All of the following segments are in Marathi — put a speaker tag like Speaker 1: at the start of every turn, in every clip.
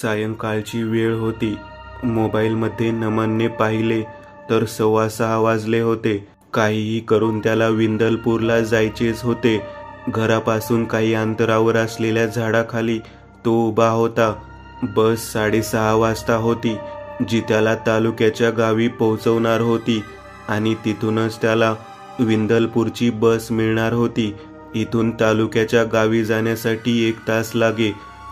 Speaker 1: सायंकाळची वेळ होती. मोबाईलमध्ये नमनने पाहिले तर 6:15 वाजले होते. काहीही करून त्याला विंदलपूरला जायचेच होते. घरापासून काही अंतरावर असलेल्या झाडाखाली तो उभा होता. बस 6:30 वाजता होती, जी त्याला तालुक्याच्या गावी पोहोचवणार होती आणि तिथूनच त्याला विंदलपूरची बस मिळणार होती. इथून तालुक्याच्या गावी जाण्यासाठी 1 तास लागे,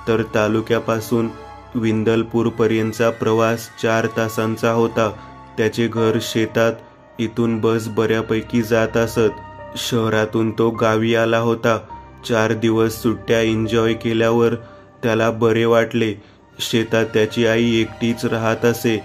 Speaker 1: तर तालुक्यापासून विंदलपूरपर्यंतचा प्रवास 4 तासांचा होता. त्याचे घर शेतात. इथून बस बऱ्यापैकी जात असत. शहरातून तो गावी आला होता. 4 दिवस सुट्ट्या एन्जॉय केल्यावर त्याला बरे वाटले. शेतात त्याची आई एकटीच राहत असे.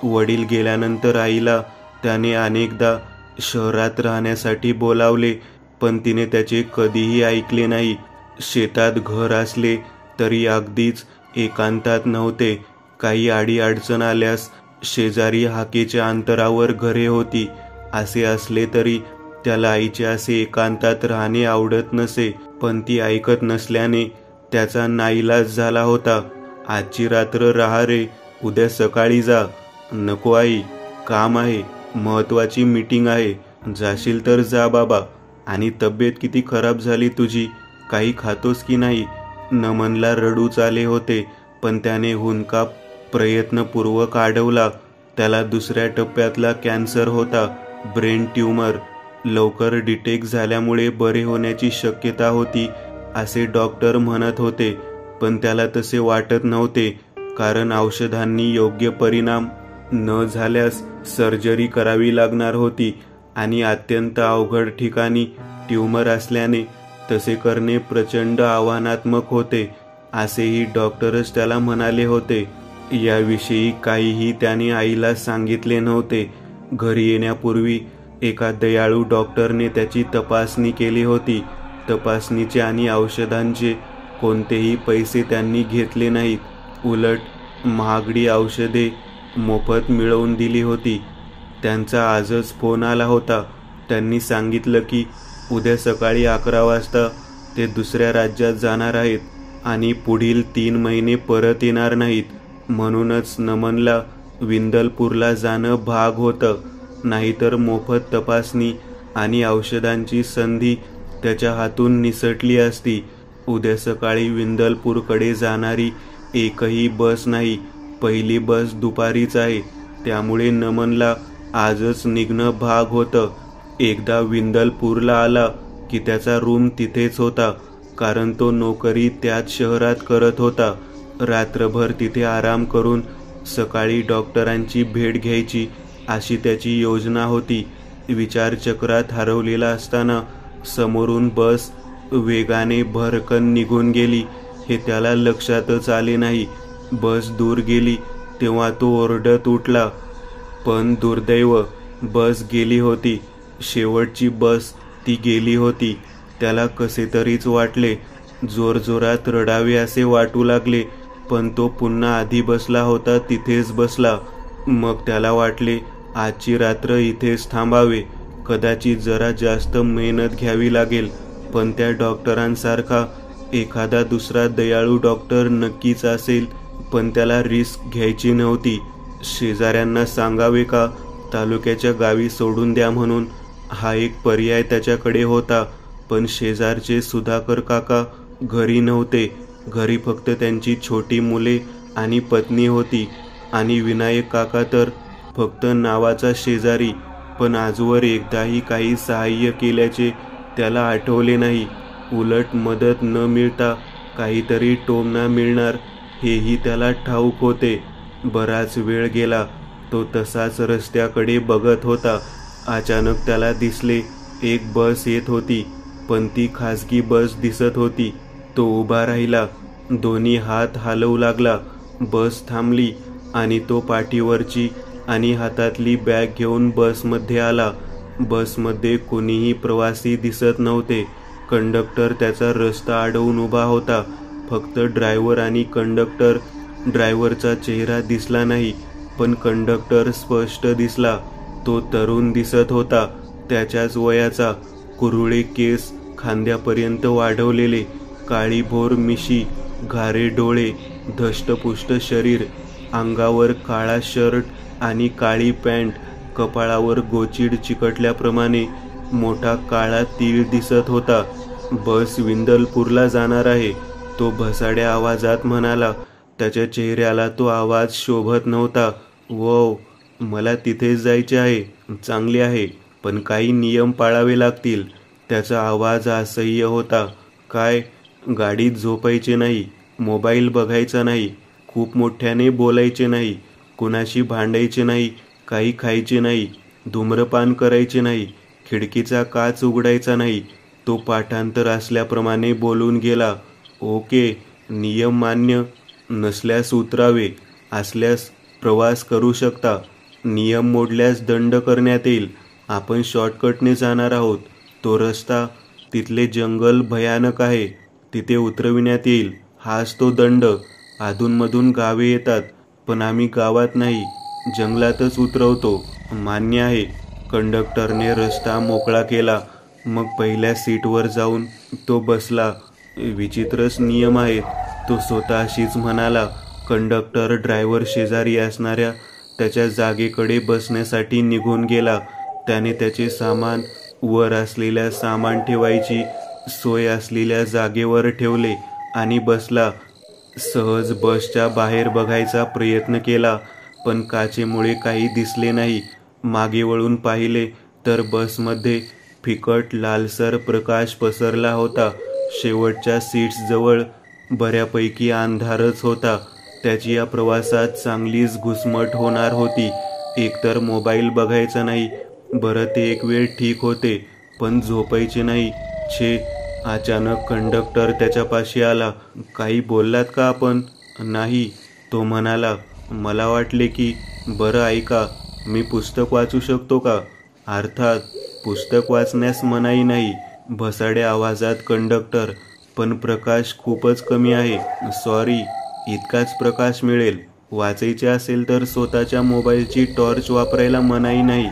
Speaker 1: वडील गेल्यानंतर आईला त्याने अनेकदा शहरात राहण्यासाठी बोलावले, पण तिने त्याचे कधीही ऐकले नाही. शेतात घर असले तरी अगदीच एकांतात नव्हते. काही अडीअडचण आल्यास शेजारी हाकेच्या अंतरावर घरे होती. असे असले तरी त्याला आईचे असे एकांतात राहणे आवडत नसे, पण ती ऐकत नसल्याने त्याचा नाईलाज झाला होता. आजची रात्र राहा रे, उद्या सकाळी जा. नको आई, काम आहे, महत्वाची मीटिंग आहे. जाशील तर जा बाबा. आणि तब्येत किती खराब झाली तुझी, काही खातोस की नाही? नमनला रडूच आले होते, पण त्याने हुंदका प्रयत्नपूर्वक अडवला. त्याला 2ऱ्या टप्प्यातला कॅन्सर होता, ब्रेन ट्यूमर. लवकर डिटेक्ट झाल्यामुळे बरे होण्याची शक्यता होती असे डॉक्टर म्हणत होते, पण त्याला तसे वाटत नव्हते, कारण औषधांनी योग्य परिणाम न झाल्यास सर्जरी करावी लागणार होती आणि अत्यंत अवघड ठिकाणी ट्यूमर असल्याने तसे करणे प्रचंड आव्हानात्मक होते, असेही डॉक्टरच त्याला म्हणाले होते. याविषयी काहीही त्याने आईला सांगितले नव्हते. घरी येण्यापूर्वी एका दयाळू डॉक्टरने त्याची तपासणी केली होती. तपासणीचे आणि औषधांचे कोणतेही पैसे त्यांनी घेतले नाहीत. उलट महागडी औषधे मोफत मिळवून दिली होती. त्यांचा आजच फोन आला होता. त्यांनी सांगितलं की उद्या सकाळी 11 वाजता ते दुसऱ्या राज्यात जाणार आहेत आणि पुढील 3 महिने परत येणार नाहीत. म्हणूनच नमनला विंदलपूरला जाणं भाग होतं, नाहीतर मोफत तपासणी आणि औषधांची संधी त्याच्या हातून निसटली असती. उद्या सकाळी विंदलपूरकडे जाणारी एकही बस नाही. पहिली बस दुपारीच आहे, त्यामुळे नमनला आजच निघणं भाग होतं. एकदा विंदलपूरला आला की त्याचा रूम तिथेच होता, कारण तो नोकरी त्याच शहरात करत होता. रात्रभर तिथे आराम करून सकाळी डॉक्टरांची भेट घ्यायची अशी त्याची योजना होती. विचारचक्रात हरवलेला असताना समोरून बस वेगाने भरकन निघून गेली हे त्याला लक्षातच आले नाही. बस दूर गेली तेव्हा तो ओरडत उठला, पण दुर्दैव, बस गेली होती. शेवटची बस ती गेली होती. त्याला कसे तरीच वाटले. जोरजोरात रडावे असे वाटू लागले, पण तो पुन्हा आधी बसला होता तिथेच बसला. मग त्याला वाटले आजची रात्र इथेच थांबावे. कदाचित जरा जास्त मेहनत घ्यावी लागेल, पण त्या डॉक्टरांसारखा एखादा दुसरा दयाळू डॉक्टर नक्कीच असेल, पण त्याला रिस्क घ्यायची नव्हती. शेजाऱ्यांना सांगावे का तालुक्याच्या गावी सोडून द्या म्हणून? हा एक पर्याय त्याच्याकडे होता, पण शेजारचे सुधाकर काका घरी नव्हते. घरी फक्त त्यांची छोटी मुले आणि पत्नी होती, आणि विनायक काका तर फक्त नावाचा शेजारी, पण आजवर एकदाही काही सहाय्य केल्याचे त्याला आठवले नाही. उलट मदत न मिळता काहीतरी टोमणा मिळणार हेही त्याला ठाऊक होते. बराच वेळ गेला. तो तसाच रस्त्याकडे बघत होता. अचानक त्याला दिसले एक बस येत होती, पण ती खासगी बस दिसत होती. तो उभा राहिला, दोन्ही हात हालवू लागला. बस थांबली आणि तो पाठीवरची आणि हातातली बॅग घेऊन बसमध्ये आला. बसमध्ये कोणीही प्रवासी दिसत नव्हते. कंडक्टर त्याचा रस्ता अडवून उभा होता. फक्त ड्रायव्हर आणि कंडक्टर. ड्रायव्हरचा चेहरा दिसला नाही, पण कंडक्टर स्पष्ट दिसला. तो तरुण दिसत होता, त्याच्याच वयाचा. कुरळे केस खांद्यापर्यंत वाढवलेले, काळीभोर मिशी, घारे डोळे, धष्टपुष्ट शरीर, अंगावर काळा शर्ट आणि काळी पॅन्ट, कपाळावर गोचीड चिकटल्याप्रमाणे मोठा काळा तीळ दिसत होता. बस विंदलपूरला जाणार आहे, तो भसाड्या आवाजात म्हणाला. त्याच्या चेहऱ्याला तो आवाज शोभत नव्हता. वॉव, मला तिथेच जायचे आहे. चांगले आहे, पण काही नियम पाळावे लागतील. त्याचा आवाज असह्य होता. काय? गाडीत झोपायचे नाही, मोबाईल बघायचा नाही, खूप मोठ्याने बोलायचे नाही, कुणाशी भांडायचे नाही, काही खायचे नाही, धूम्रपान करायचे नाही, खिडकीचा काच उघडायचा नाही. तो पाठांतर असल्याप्रमाणे बोलून गेला. ओके, नियम मान्य. नसल्यास उतरावे, असल्यास प्रवास करू शकता. नियम मोडल्यास दंड करण्यात येईल. आपण शॉर्टकटने जाणार आहोत. तो रस्ता, तिथले जंगल भयानक आहे. तिथे उतरविण्यात येईल. हाच तो दंड. अधूनमधून गावे येतात, पण आम्ही गावात नाही, जंगलातच उतरवतो. मान्य आहे. कंडक्टरने रस्ता मोकळा केला. मग पहिल्या सीटवर जाऊन तो बसला. विचित्रच नियम आहेत, तो स्वतःशीच म्हणाला. कंडक्टर ड्रायव्हर शेजारी असणाऱ्या त्याच्या जागेकडे बसण्यासाठी निघून गेला. त्याने त्याचे सामान वर असलेल्या सामान ठेवायची सोय असलेल्या जागेवर ठेवले आणि बसला. सहज बसच्या बाहेर बघायचा प्रयत्न केला, पण काचेमुळे काही दिसले नाही. मागे वळून पाहिले तर बसमध्ये फिकट लालसर प्रकाश पसरला होता. शेवटच्या सीट्सजवळ बऱ्यापैकी अंधारच होता. त्याची या प्रवासात चांगलीच घुसमट होणार होती. एकतर मोबाईल बघायचा नाही, बरं ते एक वेळ ठीक होते, पण झोपायचे नाही. छे. अचानक कंडक्टर त्याच्यापाशी आला. काही बोललात का आपण? नाही, तो म्हणाला. मला वाटले की. बरं ऐका, मी पुस्तक वाचू शकतो का? अर्थात, पुस्तक वाचण्यास मनाई नाही. भसाड्या आवाजात कंडक्टर. पण प्रकाश खूपच कमी आहे. सॉरी, इतकाच प्रकाश मिळेल. वाचायचे असेल तर स्वतःच्या मोबाईलची टॉर्च वापरायला मनाई नाही.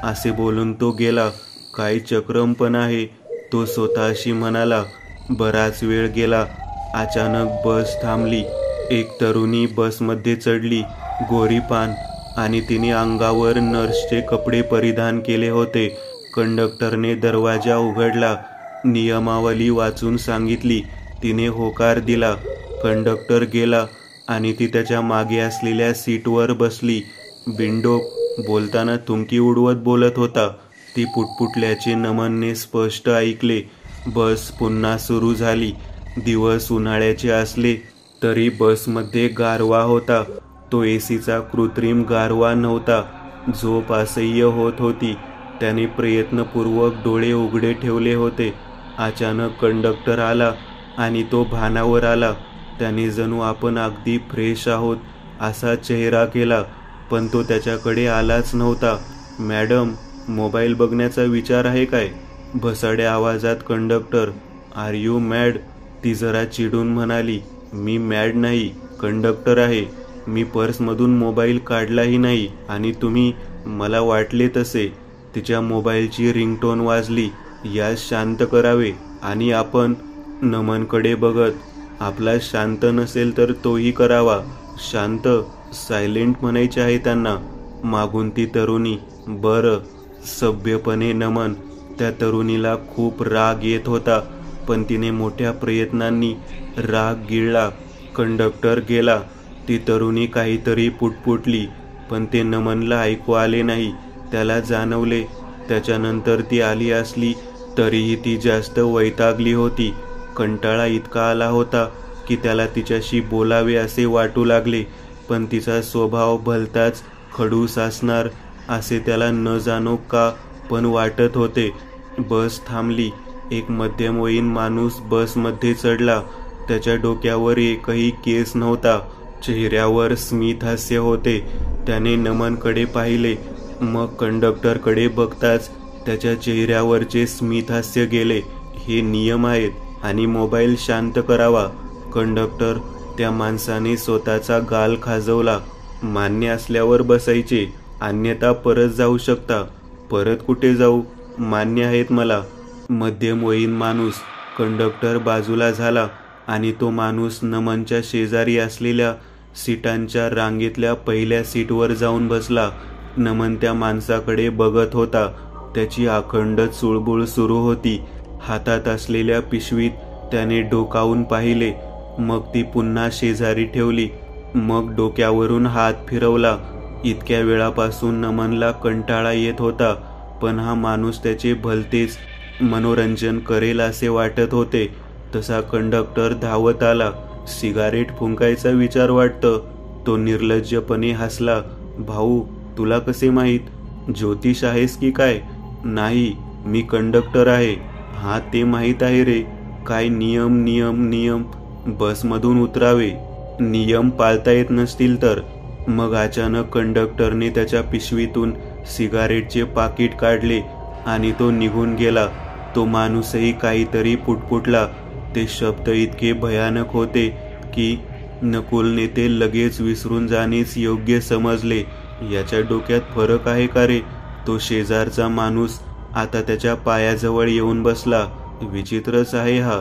Speaker 1: असे बोलून तो गेला. काय चक्रम पण आहे, तो स्वतःशी म्हणाला. बराच वेळ गेला. अचानक बस थांबली. एक तरुणी बसमध्ये चढली. गोरीपान, आणि तिने अंगावर नर्सचे कपडे परिधान केले होते. कंडक्टरने दरवाजा उघडला. नियमावली वाचून सांगितली. तिने होकार दिला. कंडक्टर गेला आणि ती त्याच्या मागे असलेल्या सीटवर बसली. बिंडोक बोलताना थुंकी उडवत बोलत होता. ती पुटपुटल्याचे नमनने स्पष्ट ऐकले. बस पुन्हा सुरू झाली. दिवस उन्हाळ्याचे असले तरी बसमध्ये गारवा होता. तो एसीचा कृत्रिम गारवा नव्हता. झोप असह्य होत होती. त्याने प्रयत्नपूर्वक डोळे उघडे ठेवले होते. अचानक कंडक्टर आला आणि तो भानावर आला. त्याने जणू आपण अगदी फ्रेश आहोत असा चेहरा केला, पण तो त्याच्याकडे आलाच नव्हता. मॅडम, मोबाईल बघण्याचा विचार आहे काय? भसाड्या आवाजात कंडक्टर. R you mad? ती जरा चिडून म्हणाली. मी मॅड नाही, कंडक्टर आहे. मी पर्समधून मोबाईल काढलाही नाही. आणि तुम्ही? मला वाटले तसे. तिच्या मोबाईलची रिंगटोन वाजली. यास शांत करावे. आणि आपण? नमनकडे बघत. आपला शांत नसेल तर तोही करावा. शांत, सायलेंट म्हणायचे आहे त्यांना. मागून ती तरुणी. बरं. सभ्यपणे नमन. त्या तरुणीला खूप राग येत होता, पण तिने मोठ्या प्रयत्नांनी राग गिळला. कंडक्टर गेला. ती तरुणी काहीतरी पुटपुटली, पण ते नमनला ऐकू आले नाही. त्याला जाणवले. त्याच्यानंतर ती आली असली तरीही ती जास्त वैतागली होती. कंटाळा इतका आला होता की त्याला तिच्याशी बोलावे असे वाटू लागले, पण तिचा स्वभाव भलताच खडूस असणार असे त्याला न जाणो का पण वाटत होते. बस थांबली. एक मध्यमवयीन माणूस बसमध्ये चढला. त्याच्या डोक्यावर एकही केस नव्हता. चेहऱ्यावर स्मित हास्य होते. त्याने नमनकडे पाहिले. मग कंडक्टरकडे बघताच त्याच्या चेहऱ्यावरचे स्मित हास्य गेले. हे नियम आहेत आणि मोबाईल शांत करावा. कंडक्टर. त्या माणसाने स्वतःचा गाल खाजवला. मान्य असल्यावर बसायचे, अन्यथा परत जाऊ शकता. परत कुठे जाऊ? मान्य आहेत मला. मध्यमवयीन माणूस. कंडक्टर बाजूला झाला. आणि तो माणूस नमनच्या शेजारी असलेल्या सीटांच्या रांगेतल्या पहिल्या सीटवर जाऊन बसला. नमन त्या माणसाकडे बघत होता. त्याची अखंड चुळबुळ सुरू होती. हातात असलेल्या पिशवीत त्याने डोकावून पाहिले, मग ती पुन्हा शेजारी ठेवली. मग डोक्यावरून हात फिरवला. इतक्या वेळापासून नमनला कंटाळा येत होता, पण हा माणूस त्याचे भलतेच मनोरंजन करेल असे वाटत होते. तसा कंडक्टर धावत आला. सिगारेट फुंकायचा विचार वाटतं. तो निर्लज्जपणे हसला. भाऊ, तुला कसे माहीत? ज्योतिष आहेस की काय? नाही, मी कंडक्टर आहे. हा, ते माहीत आहे रे. काय नियम नियम नियम? बसमधून उतरावे. नियम पाळता येत नसतील तर? मग अचानक कंडक्टरने त्याच्या पिशवीतून सिगारेटचे पाकिट काढले आणि तो निघून गेला. तो माणूसही काहीतरी पुटपुटला. ते शब्द इतके भयानक होते की नकुलने ते लगेच विसरून जाणेच योग्य समजले. याच्या डोक्यात फरक आहे का रे? तो शेजारचा माणूस आता त्याच्या पायाजवळ येऊन बसला. विचित्रच आहे हा.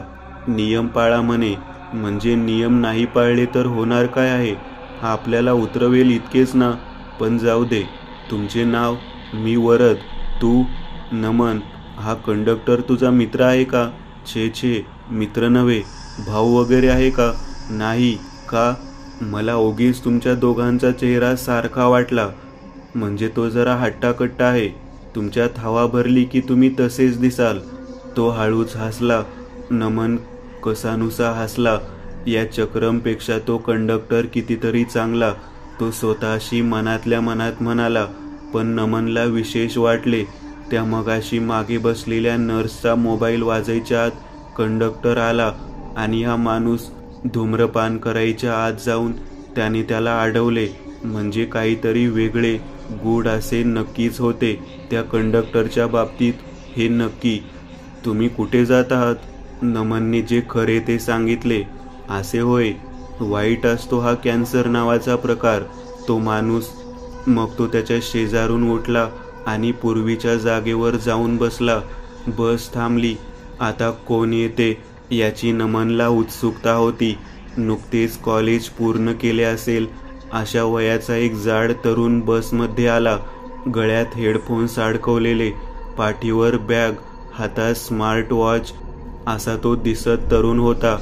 Speaker 1: नियम पाळा म्हणे, म्हणजे नियम नाही पाळले तर होणार काय आहे? हा आपल्याला उतरवेल इतकेच ना? पण जाऊ दे. तुमचे नाव? मी वरद. तू? नमन. हा कंडक्टर तुझा मित्र आहे का? छे छे, मित्र नव्हे. भाऊ वगैरे आहे का? नाही. का? मला उगीच तुमच्या दोघांचा चेहरा सारखा वाटला. म्हणजे तो जरा हट्टाकट्टा आहे. तुमच्यात हवा भरली की तुम्ही तसेच दिसाल. तो हळूच हसला. नमन कसानुसा हसला. या चक्रमपेक्षा तो कंडक्टर कितीतरी चांगला, तो स्वतःशी मनातल्या मनात म्हणाला. पण नमनला विशेष वाटले. त्या मगाशी मागे बसलेल्या नर्सचा मोबाईल वाजायच्या आत कंडक्टर आला आणि हा माणूस धूम्रपान करायच्या आत जाऊन त्याने त्याला अडवले. म्हणजे काहीतरी वेगळे गूढ असे नक्कीच होते त्या कंडक्टरच्या बाबतीत, हे नक्की. तुम्ही कुठे जात आहात? नमनने जे खरे ते सांगितले. असे होय, वाईट असतो हा कॅन्सर नावाचा प्रकार. तो माणूस मग तो त्याच्या शेजारून उठला आणि पूर्वीच्या जागेवर जाऊन बसला. बस थांबली. आता कोण येते याची नमनला उत्सुकता होती. नुकतेच कॉलेज पूर्ण केले असेल अशा वयाचा एक जाड तरुण बसमध्ये आला. गळ्यात हेडफोन्स अडकवलेले, पाठीवर बॅग, हातात स्मार्ट वॉच असा तो दिसत तरुण होता.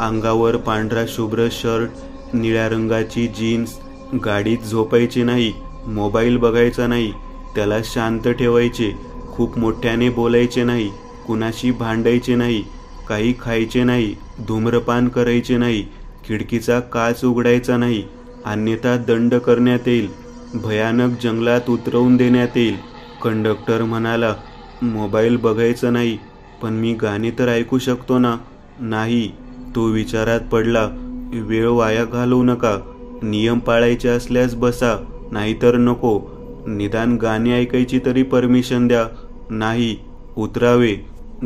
Speaker 1: अंगावर पांढरा शुभ्र शर्ट, निळ्या रंगाची जीन्स. गाडीत झोपायचे नाही, मोबाईल बघायचा नाही, त्याला शांत ठेवायचे, खूप मोठ्याने बोलायचे नाही, कुणाशी भांडायचे नाही, काही खायचे नाही, धूम्रपान करायचे नाही, खिडकीचा काच उघडायचा नाही, अन्यथा दंड करण्यात येईल, भयानक जंगलात उतरवून देण्यात येईल. कंडक्टर म्हणाला, मोबाईल बघायचा नाही, पण मी गाणे तर ऐकू शकतो ना? नाही. तो विचारात पडला. वेळ वाया घालवू नका. नियम पाळायचे असल्यास बसा, नाहीतर नको. निदान गाणी ऐकायची तरी परमिशन द्या. नाही. उतरावे.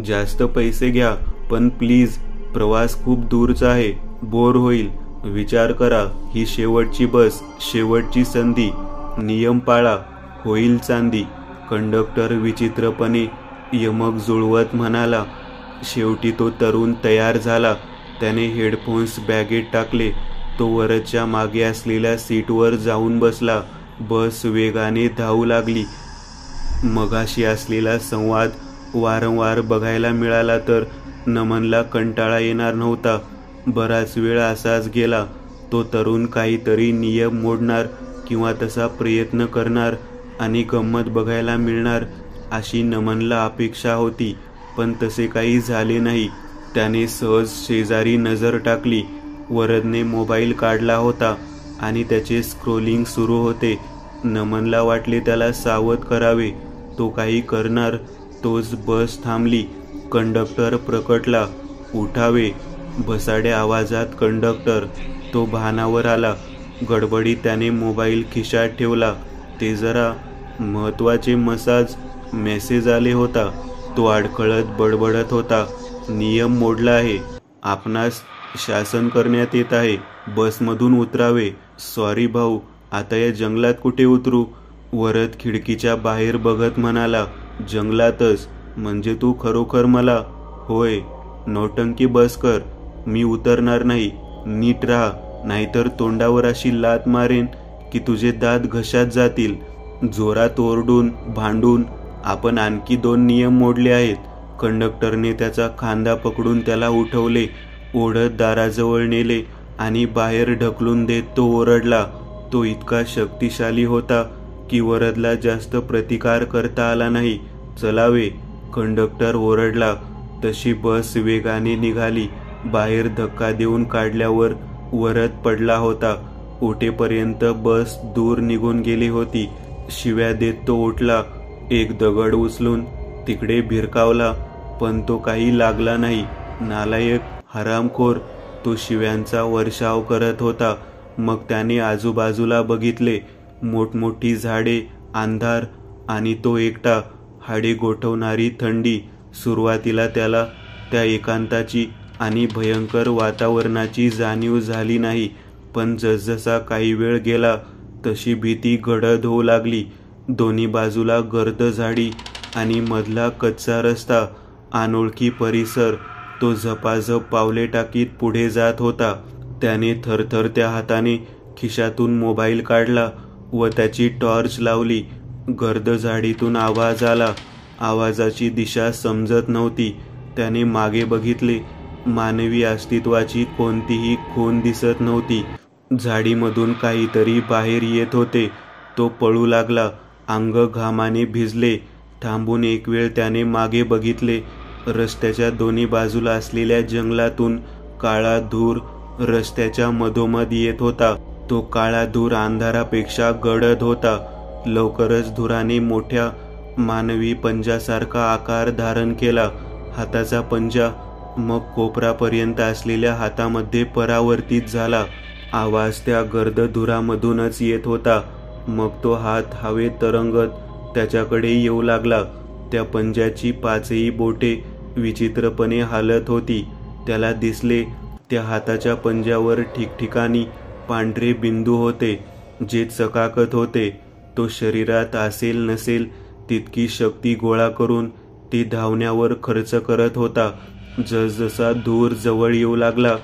Speaker 1: जास्त पैसे घ्या, पण प्लीज. प्रवास खूप दूरचा आहे, बोर होईल. विचार करा, ही शेवटची बस, शेवटची संधी. नियम पाळा, होईल चांदी. कंडक्टर विचित्रपणे यमक जुळवत म्हणाला. शेवटी तो तरुण तयार झाला. त्याने हेडफोन्स बॅगेत टाकले. तो वरच्या मागे असलेल्या सीटवर जाऊन बसला. बस वेगाने धावू लागली. मगाशी असलेला संवाद वारंवार बघायला मिळाला तर नमनला कंटाळा येणार नव्हता. बराच वेळ असाच गेला. तो तरुण काहीतरी नियम मोडणार किंवा तसा प्रयत्न करणार आणि गंमत बघायला मिळणार अशी नमनला अपेक्षा होती, पण तसे काही झाले नाही. त्याने सहज शेजारी नजर टाकली. वरदने मोबाईल काढला होता आणि त्याचे स्क्रोलिंग सुरू होते. नमनला वाटले त्याला सावध करावे. तो काही करणार. तोच बस थांबली. कंडक्टर प्रकटला. उठावे. भसाड्या आवाजात कंडक्टर. तो भानावर आला. गडबडीत त्याने मोबाईल खिशात ठेवला. ते जरा महत्वाचे मेसेज आले होता. तो अडखळत बडबडत होता. नियम मोडला आहे. आपणास शासन करण्यात येत आहे. बसमधून उतरावे. सॉरी भाऊ, आता या जंगलात कुठे उतरू? वरद खिडकीच्या बाहेर बघत म्हणाला. जंगलातच? म्हणजे तू खरोखर मला? होय. नौटंकी बस कर. मी उतरणार नाही. नीट राहा, नाहीतर तोंडावर अशी लात मारेन की तुझे दात घशात जातील. जोरात ओरडून भांडून आपण आणखी 2 नियम मोडले आहेत. कंडक्टरने त्याचा खांदा पकडून त्याला उठवले, ओढत दाराजवळ नेले आणि बाहेर ढकलून देत तो ओरडला. तो इतका शक्तिशाली होता की वरदला जास्त प्रतिकार करता आला नाही. चलावे, कंडक्टर ओरडला. तशी बस वेगाने निघाली. बाहेर धक्का देऊन काढल्यावर वरद पडला होता. ओटेपर्यंत बस दूर निघून गेली होती. शिव्या देत तो उठला. एक दगड उचलून तिकडे भिरकावला, पण तो काही लागला नाही. नालायक, हरामखोर, तो शिव्यांचा वर्षाव करत होता. मग त्याने आजूबाजूला बघितले. मोठमोठी झाडे, अंधार आणि तो एकटा. हाडे गोठवणारी थंडी. सुरुवातीला त्याला त्या एकांताची आणि भयंकर वातावरणाची जाणीव झाली नाही, पण जसजसा काही वेळ गेला तशी भीती गडद होऊ लागली. दोन्ही बाजूला गर्द झाडी आणि मधला कच्चा रस्ता, अनोळखी परिसर. तो झपाझप पावले टाकीत पुढे जात होता. त्याने थरथरत्या हाताने खिशातून मोबाईल काढला व त्याची टॉर्च लावली. गर्द झाडीतून आवाज आला. आवाजाची दिशा समजत नव्हती. त्याने मागे बघितले. मानवी अस्तित्वाची कोणतीही खूण दिसत नव्हती. झाडीमधून काहीतरी बाहेर येत होते. तो पळू लागला. अंग घामाने भिजले. थांबून एक वेळ त्याने मागे बघितले. रस्त्याच्या दोन्ही बाजूला असलेल्या जंगलातून काळा धूर रस्त्याच्या मधोमध येत होता. तो काळा धूर अंधारापेक्षा गडद होता. लवकरच धुराने मोठ्या मानवी पंजासारखा आकार धारण केला. हाताचा पंजा मग कोपरापर्यंत असलेल्या हातामध्ये परावर्तित झाला. आवाज त्या गर्द धुरामधूनच येत होता. मग तो हात हवेत तरंगत त्याच्याकडे येऊ लागला. त्या पंजाची 5ही बोटे विचित्रपणे हालत होती. त्याला दिसले त्या हाताच्या पंजावर ठिकठिकाणी पांढरे बिंदू होते, जे चकाकत होते. तो शरीरात असेल नसेल तितकी शक्ती गोळा करून ती धावण्यावर खर्च करत होता. जसजसा धूर जवळ येऊ लागला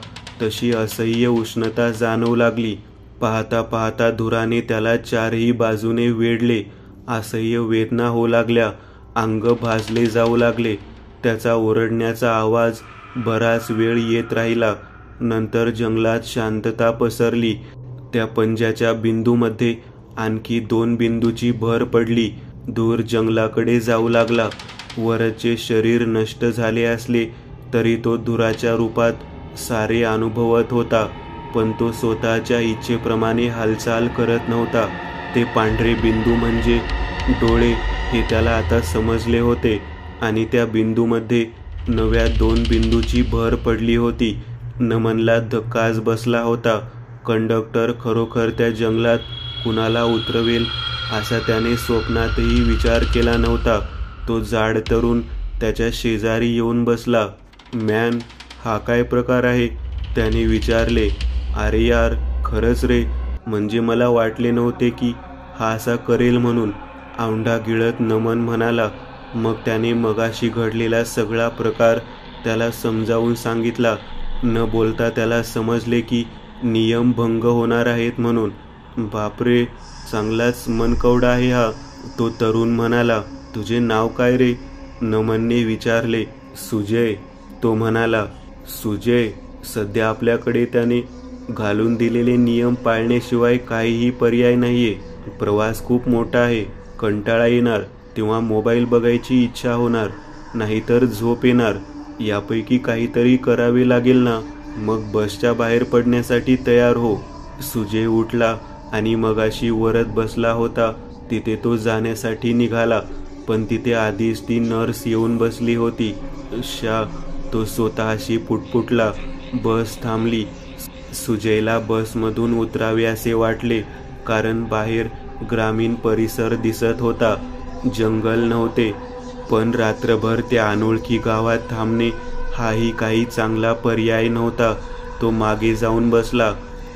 Speaker 1: तशी असह्य उष्णता जाणवू लागली. पाहता पाहता धुराने त्याला 4ही बाजूने वेढले. असह्य वेदना होऊ लागल्या. अंग भाजले जाऊ लागले. त्याचा ओरडण्याचा आवाज बराच वेळ येत राहिला. नंतर जंगलात शांतता पसरली. त्या पंजाच्या बिंदूमध्ये आणखी 2 बिंदूची भर पडली. धूर जंगलाकडे जाऊ लागला. वरदचे शरीर नष्ट झाले असले तरी तो धुराच्या रूपात सारे अनुभवत होता, पण तो स्वतःच्या इच्छेप्रमाणे हालचाल करत नव्हता. ते पांढरे बिंदू म्हणजे डोळे हे त्याला आता समजले होते आणि त्या बिंदूमध्ये नव्या 2 बिंदूची भर पडली होती. नमनला धक्काच बसला होता. कंडक्टर खरोखर त्या जंगलात कुणाला उतरवेल असा त्याने स्वप्नातही विचार केला नव्हता. तो जाड तरुण त्याच्या शेजारी येऊन बसला. मॅन, हा काय प्रकार आहे? त्याने विचारले. अरे यार, खरंच रे, म्हणजे मला वाटले नव्हते की हा असा करेल म्हणून, औंढा गिळत नमन म्हणाला. मग त्याने मगाशी घडलेला सगळा प्रकार त्याला समजावून सांगितला. न बोलता त्याला समजले की नियम भंग होणार आहेत म्हणून. बापरे, चांगलाच मनकवडा आहे हा, तो तरुण म्हणाला. तुझे नाव काय रे? नमनने विचारले. सुजय, तो म्हणाला. सुजय, सध्या आपल्याकडे त्याने घालून दिलेले नियम पाळण्याशिवाय काहीही पर्याय नाहीये. प्रवास खूप मोठा आहे. कंटाळा येणार तेव्हा मोबाईल बघायची इच्छा होणार, नाहीतर झोप येणार. यापैकी काहीतरी करावे लागेल ना. मग बसच्या बाहेर पडण्यासाठी तयार हो. सुजय उठला आणि मगाशी वरद बसला होता तिथे तो जाण्यासाठी निघाला, पण तिथे आधीच ती नर्स येऊन बसली होती. तो स्वतःशी पुटपुटला. बस थांबली. सुजयला बसमधून उतरावे असे वाटले, कारण बाहेर ग्रामीण परिसर दिसत होता. जंगल नव्हते, पण रात्रभर त्या अनोळखी गावात थांबणे हाही काही चांगला पर्याय नव्हता. तो मागे जाऊन बसला.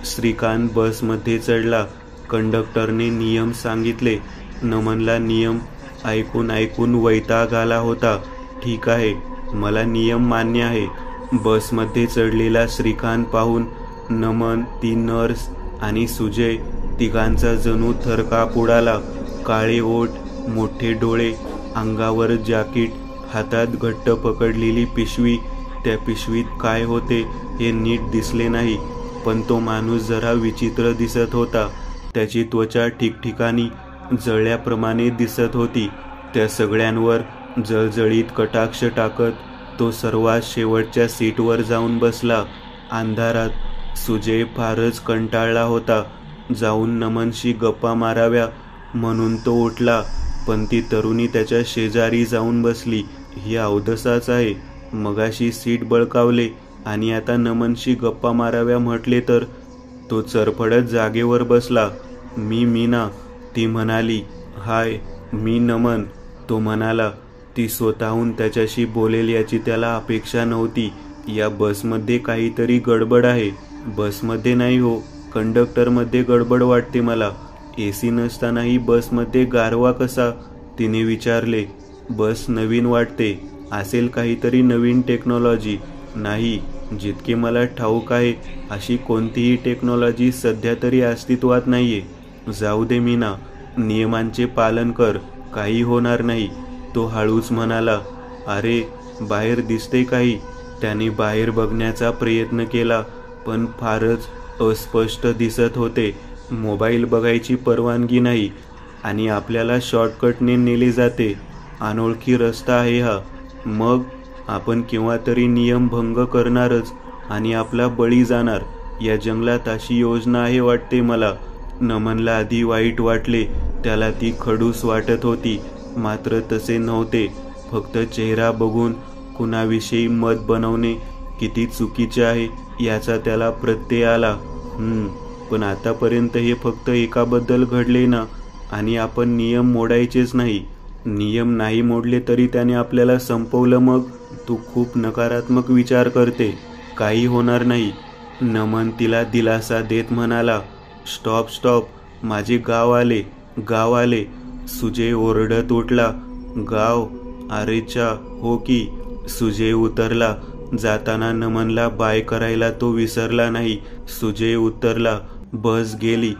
Speaker 1: श्रीकांत बसमध्ये चढला. कंडक्टरने नियम सांगितले. नमनला नियम ऐकून ऐकून वैताग आला होता. ठीक आहे, मला नियम मान्य आहे, बसमध्ये चढलेला श्रीकांत पाहून नमन, ती नर्स आणि सुजय तिघांचा जणू थरकाप उडाला. काळे ओठ, मोठे डोळे, अंगावर जॅकेट, हातात घट्ट पकडलेली पिशवी. त्या पिशवीत काय होते हे नीट दिसले नाही, पण तो माणूस जरा विचित्र दिसत होता. त्याची त्वचा ठिकठिकाणी जळल्याप्रमाणे दिसत होती. त्या सगळ्यांवर जळजळीत कटाक्ष टाकत तो सर्वात शेवटच्या सीटवर जाऊन बसला. अंधारात सुजय फारच कंटाळला होता. जाऊन नमनशी गप्पा माराव्या म्हणून तो उठला, पण ती तरुणी त्याच्या शेजारी जाऊन बसली. ही अवदसाच आहे. मगाशी सीट बळकावले आणि आता नमनशी गप्पा माराव्या म्हटले तर. तो चरफडत जागेवर बसला. मी मीना, ती म्हणाली. हाय, मी नमन, तो म्हणाला. ती स्वतःहून त्याच्याशी बोलेल याची त्याला अपेक्षा नव्हती. या बसमध्ये काहीतरी गडबड आहे. बसमध्ये नाही हो, कंडक्टरमध्ये गडबड वाटते मला. एसी नसतानाही बसमध्ये गारवा कसा, तिने विचारले. बस नवीन वाटते, असेल काहीतरी नवीन टेक्नॉलॉजी. नाही, जितके मला ठाऊक आहे अशी कोणतीही टेक्नॉलॉजी सध्या तरी अस्तित्वात नाहीये. जाऊ दे मीना, नियमांचे पालन कर, काही होणार नाही, तो हळूच म्हणाला. अरे, बाहेर दिसते काही? त्याने बाहेर बघण्याचा प्रयत्न केला, पण फारच अस्पष्ट दिसत होते. मोबाईल बघायची परवानगी नाही आणि आपल्याला शॉर्टकटने नेले जाते. अनोळखी रस्ता आहे हा. मग आपण केव्हा तरी नियम भंग करणारच आणि आपला बळी जाणार. या जंगलात अशी योजना आहे वाटते मला. नमनला आधी वाईट वाटले. त्याला ती खडूस वाटत होती, मात्र तसे नव्हते. फक्त चेहरा बघून कुणाविषयी मत बनवणे किती चुकीचे आहे याचा त्याला प्रत्यय आला. पण आतापर्यंत हे फक्त एकाबद्दल घडले ना, आणि आपण नियम मोडायचेच नाही. नियम नाही मोडले तरी त्याने आपल्याला संपवलं. मग तू खूप नकारात्मक विचार करते. काही होणार नाही, नमन तिला दिलासा देत म्हणाला. स्टॉप स्टॉप, माझे गाव आले, गाव आले, सुजय ओरडत उठला. गाव? अरेच्या, हो की. सुजय उतरला. जाताना नमनला बाय करायला तो विसरला नाही. सुजय उतरला. बस गेली.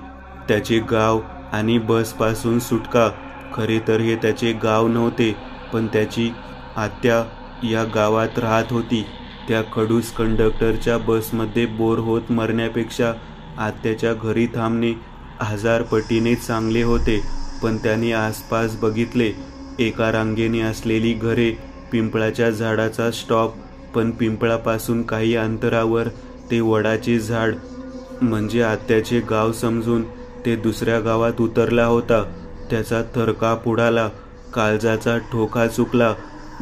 Speaker 1: त्याचे गाव आणि बसपासून सुटका. खरे तर हे त्याचे गाव नव्हते, पण त्याची आत्या या गावात राहत होती. त्या खडूस कंडक्टरच्या बसमध्ये बोर होत मरण्यापेक्षा आत्याच्या घरी थांबणे 1000 पटीने चांगले होते. पण त्याने आसपास बघितले. एका रांगेने असलेली घरे, पिंपळाच्या झाडाचा स्टॉप, पण पिंपळापासून काही अंतरावर ते वडाचे झाड. म्हणजे आत्याचे गाव समजून ते दुसऱ्या गावात उतरला होता. त्याचा थरकाप उडाला. काळजाचा ठोका चुकला.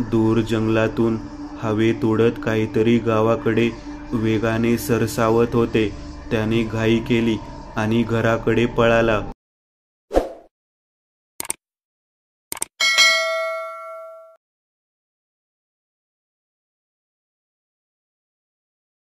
Speaker 1: दूर जंगलातून हवेत उडत काहीतरी गावाकडे वेगाने सरसावत होते. त्याने घाई केली आणि घराकडे पळाला.